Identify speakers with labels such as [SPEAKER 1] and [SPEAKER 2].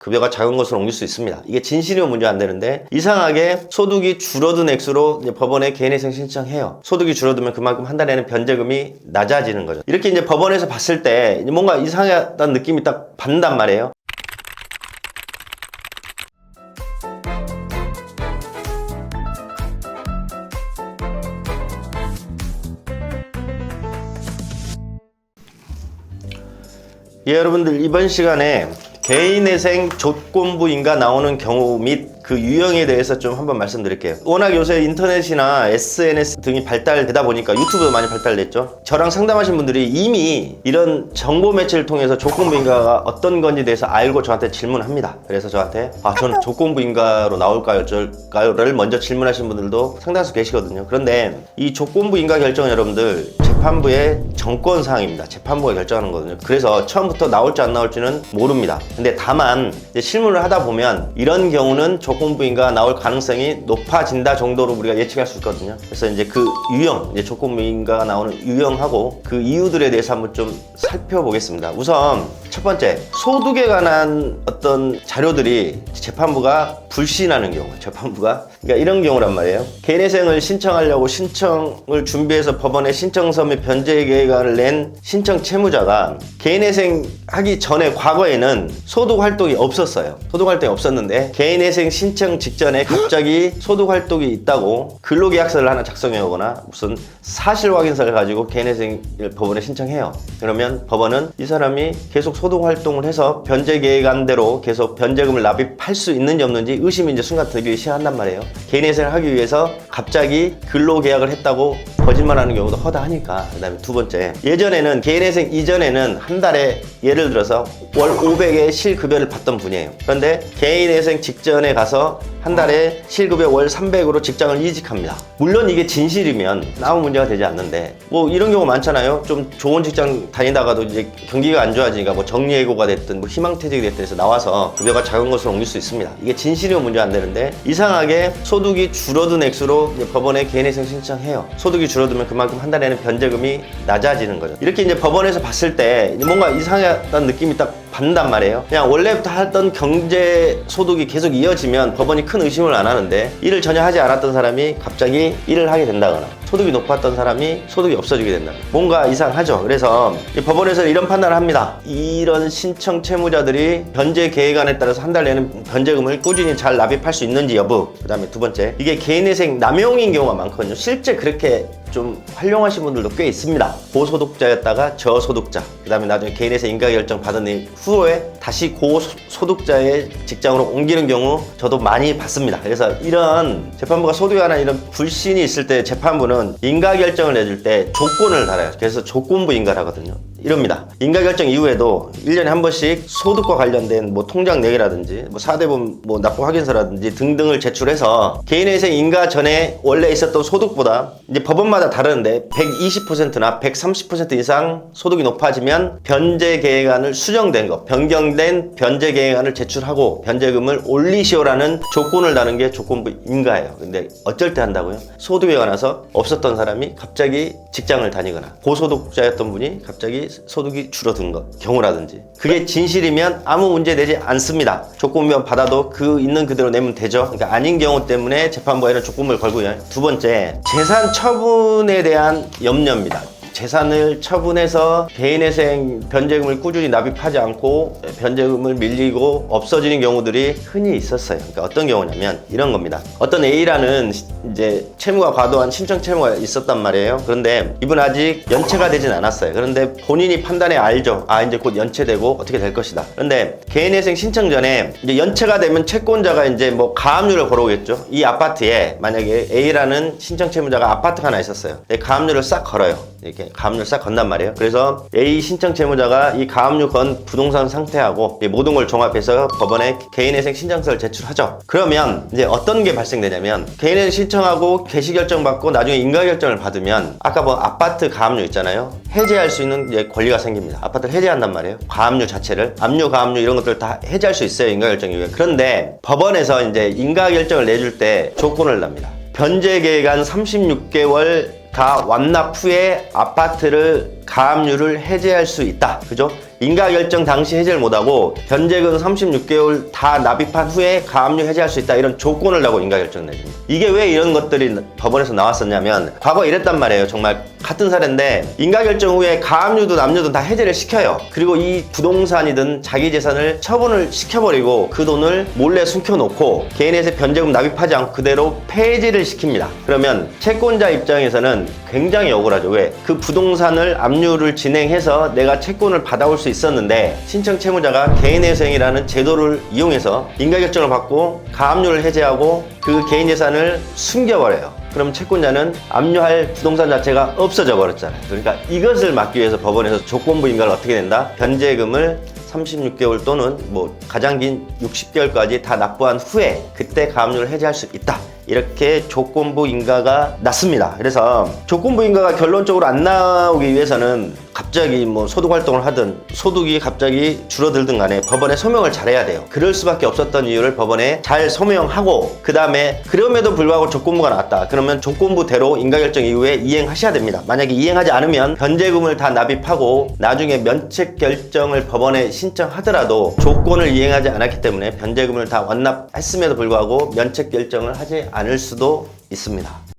[SPEAKER 1] 급여가 작은 것으로 옮길 수 있습니다. 이게 진실이면 문제 안 되는데 이상하게 소득이 줄어든 액수로 이제 법원에 개인회생 신청해요. 소득이 줄어들면 그만큼 한 달에는 변제금이 낮아지는 거죠. 이렇게 이제 법원에서 봤을 때 뭔가 이상하다는 느낌이 딱 받는단 말이에요. 예, 여러분들 이번 시간에 개인회생 조건부인가 나오는 경우 및 그 유형에 대해서 좀 한번 말씀드릴게요. 워낙 요새 인터넷이나 SNS 등이 발달되다 보니까 유튜브도 많이 발달됐죠. 저랑 상담하신 분들이 이미 이런 정보 매체를 통해서 조건부인가가 어떤 건지 대해서 알고 저한테 질문합니다. 그래서 저한테 저는 조건부인가로 나올까요? 어쩔까요?를 먼저 질문하신 분들도 상당수 계시거든요. 그런데 이 조건부인가 결정은 여러분들 재판부의 정권사항입니다. 재판부가 결정하는 거거든요. 그래서 처음부터 나올지 안 나올지는 모릅니다. 근데 다만 이제 실무를 하다 보면 이런 경우는 조건부인가 나올 가능성이 높아진다 정도로 우리가 예측할 수 있거든요. 그래서 이제 그 유형, 이제 조건부인가가 나오는 유형하고 그 이유들에 대해서 한번 좀 살펴보겠습니다. 우선 첫 번째, 소득에 관한 어떤 자료들이 재판부가 불신하는 경우, 재판부가 그러니까 이런 경우란 말이에요. 개인회생을 신청하려고 신청을 준비해서 법원에 신청서 및 변제 계획안을 낸 신청 채무자가 개인회생 하기 전에 과거에는 소득 활동이 없었어요. 소득 활동이 없었는데 개인회생 신청 직전에 갑자기 소득 활동이 있다고 근로계약서를 하나 작성해 오거나 무슨 사실 확인서를 가지고 개인회생을 법원에 신청해요. 그러면 법원은 이 사람이 계속 소득 활동을 해서 변제 계획안대로 계속 변제금을 납입할 수 있는지 없는지 의심이 이제 순간 들기 시작한단 말이에요. 개인회생을 하기 위해서 갑자기 근로계약을 했다고 거짓말하는 경우도 허다하니까. 그 다음에 두 번째, 예전에는 개인회생 이전에는 한 달에 예를 들어서 월 500의 실급여를 받던 분이에요. 그런데 개인회생 직전에 가서 한 달에 실급여 월 300으로 직장을 이직합니다. 물론 이게 진실이면 아무 문제가 되지 않는데 뭐 이런 경우 많잖아요. 좀 좋은 직장 다니다가도 이제 경기가 안 좋아지니까 뭐 정리해고가 됐든 뭐 희망퇴직이 됐든 해서 나와서 급여가 작은 것으로 옮길 수 있습니다. 이게 진실이면 문제 안 되는데 이상하게 소득이 줄어든 액수로 이제 법원에 개인회생 신청해요. 소득이 줄어들면 그만큼 한 달에는 변제금이 낮아지는 거죠. 이렇게 이제 법원에서 봤을 때 뭔가 이상하다는 느낌이 딱 받는단 말이에요. 그냥 원래부터 하던 경제 소득이 계속 이어지면 법원이 큰 의심을 안 하는데 일을 전혀 하지 않았던 사람이 갑자기 일을 하게 된다거나 소득이 높았던 사람이 소득이 없어지게 된다. 뭔가 이상하죠. 그래서 법원에서 이런 판단을 합니다. 이런 신청 채무자들이 변제 계획안에 따라서 한 달 내는 변제금을 꾸준히 잘 납입할 수 있는지 여부. 그 다음에 두 번째, 이게 개인회생 남용인 경우가 많거든요. 실제 그렇게 좀 활용하신 분들도 꽤 있습니다. 고소득자였다가 저소득자, 그 다음에 나중에 개인회생 인가결정 받은 후에 다시 고소득자의 직장으로 옮기는 경우 저도 많이 봤습니다. 그래서 이런 재판부가 소득에 관한 이런 불신이 있을 때 재판부는 인가결정을 내줄 때 조건을 달아요. 그래서 조건부 인가를 하거든요. 이럽니다. 인가결정 이후에도 1년에 한 번씩 소득과 관련된 뭐 통장 내역이라든지 뭐 4대분 뭐 납부 확인서라든지 등등을 제출해서 개인회생 인가 전에 원래 있었던 소득보다 이제 법원마다 다르는데 120%나 130% 이상 소득이 높아지면 변제 계획안을 수정된 거, 변경된 변제 계획안을 제출하고 변제금을 올리시오라는 조건을 다는 게 조건부 인가예요. 근데 어쩔 때 한다고요? 소득에 관해서 없었던 사람이 갑자기 직장을 다니거나 고소득자였던 분이 갑자기 소득이 줄어든 경우라든지 그게 진실이면 아무 문제 되지 않습니다. 조건부만 받아도 그 있는 그대로 내면 되죠. 그러니까 아닌 경우 때문에 재판부가 이런 조건부를 걸고요. 두 번째, 재산 처분에 대한 염려입니다. 재산을 처분해서 개인회생 변제금을 꾸준히 납입하지 않고 변제금을 밀리고 없어지는 경우들이 흔히 있었어요. 그러니까 어떤 경우냐면 이런 겁니다. 어떤 A라는 이제 채무가 과도한 신청 채무가 있었단 말이에요. 그런데 이분 아직 연체가 되진 않았어요. 그런데 본인이 판단해 알죠. 이제 곧 연체되고 어떻게 될 것이다. 그런데 개인회생 신청 전에 이제 연체가 되면 채권자가 이제 뭐 가압류를 걸어오겠죠. 이 아파트에 만약에 A라는 신청 채무자가 아파트가 하나 있었어요. 가압류를 싹 걸어요. 이렇게 가압류를 싹 건단 말이에요. 그래서 A 신청 채무자가 이 가압류 건 부동산 상태하고 모든 걸 종합해서 법원에 개인회생 신청서를 제출하죠. 그러면 이제 어떤 게 발생되냐면 개인회생 신청하고 개시결정 받고 나중에 인가결정을 받으면 아까 뭐 아파트 가압류 있잖아요. 해제할 수 있는 이제 권리가 생깁니다. 아파트를 해제한단 말이에요. 가압류 자체를 압류, 가압류 이런 것들 다 해제할 수 있어요. 인가결정 이후에. 그런데 법원에서 이제 인가결정을 내줄 때 조건을 납니다. 변제계획안 36개월 다 완납 후에 아파트를 가압류를 해제할 수 있다. 그죠? 인가결정 당시 해제를 못하고 변제금 36개월 다 납입한 후에 가압류 해제할 수 있다, 이런 조건을 하고 인가결정을 내줍니다. 이게 왜 이런 것들이 법원에서 나왔었냐면 과거 이랬단 말이에요. 정말 같은 사례인데 인가결정 후에 가압류든 압류든 다 해제를 시켜요. 그리고 이 부동산이든 자기 재산을 처분을 시켜버리고 그 돈을 몰래 숨겨놓고 개인회생 변제금 납입하지 않고 그대로 폐지를 시킵니다. 그러면 채권자 입장에서는 굉장히 억울하죠. 왜? 그 부동산을 압류를 진행해서 내가 채권을 받아올 수 있었는데 신청 채무자가 개인회생이라는 제도를 이용해서 인가결정을 받고 가압류를 해제하고 그 개인 재산을 숨겨버려요. 그럼 채권자는 압류할 부동산 자체가 없어져 버렸잖아요. 그러니까 이것을 막기 위해서 법원에서 조건부 인가를 어떻게 된다? 변제금을 36개월 또는 뭐 가장 긴 60개월까지 다 납부한 후에 그때 가압류를 해제할 수 있다, 이렇게 조건부 인가가 났습니다. 그래서 조건부 인가가 결론적으로 안 나오기 위해서는 갑자기 뭐 소득 활동을 하든 소득이 갑자기 줄어들든 간에 법원에 소명을 잘해야 돼요. 그럴 수밖에 없었던 이유를 법원에 잘 소명하고, 그 다음에 그럼에도 불구하고 조건부가 나왔다. 그러면 조건부대로 인가결정 이후에 이행하셔야 됩니다. 만약에 이행하지 않으면 변제금을 다 납입하고 나중에 면책결정을 법원에 신청하더라도 조건을 이행하지 않았기 때문에 변제금을 다 완납했음에도 불구하고 면책결정을 하지 않을 수도 있습니다.